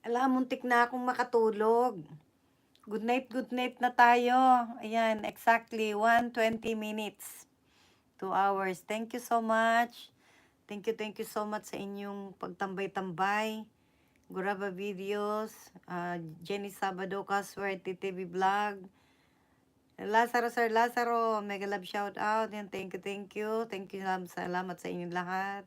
Alam, muntik na akong makatulog. Good night na tayo. Ayan, exactly 1:20. 2 hours. Thank you so much. Thank you so much sa inyong pagtambay-tambay. Guraba Videos, Jenny Sabado, Kaswerte TV Vlog, Lazaro Sir Lazaro, mega love shout out. Yan, thank you, thank you. Thank you, salamat sa inyong lahat.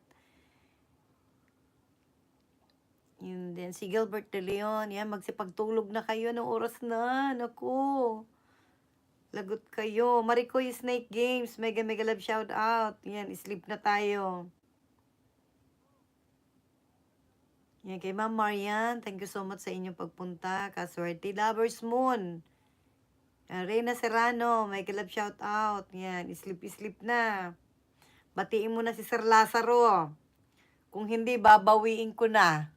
Yun din, si Gilbert De Leon, yan, magsipagtulog na kayo ng oras na. Naku, lagot kayo. Maricoy Snake Games, mega mega love shout out. Yan, sleep na tayo. Yan, kay Ma'am Marian, thank you so much sa inyong pagpunta. Kaswerte Lovers Moon. Reyna Serrano, may love shout out. Yan, sleep na. Batiin mo na si Sir Lazaro. Kung hindi, babawiin ko na.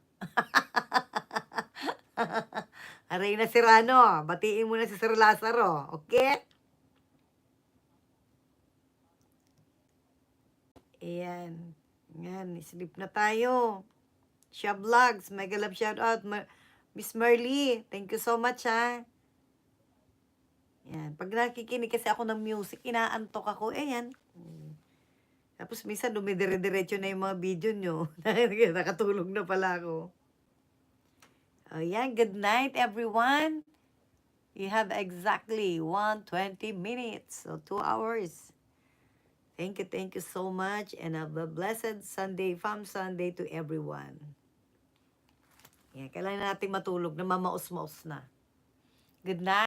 Reyna Serrano, batiin mo na si Sir Lazaro. Okay? Ayan. Yan, sleep na tayo. Siya Vlogs, mega love shout out. Miss Merly, thank you so much ha. Yan, pag nakikinig kasi ako ng music, inaantok ako. Ayan. Tapos minsan dumidire-diretso na yung mga video nyo. Nakatulog na pala ako. Ayan, good night everyone. You have exactly 1:20. So 2 hours. Thank you so much. And have a blessed Sunday, Farm Sunday to everyone. Yan, kailangan natin matulog na mamaos-maos na. Good night.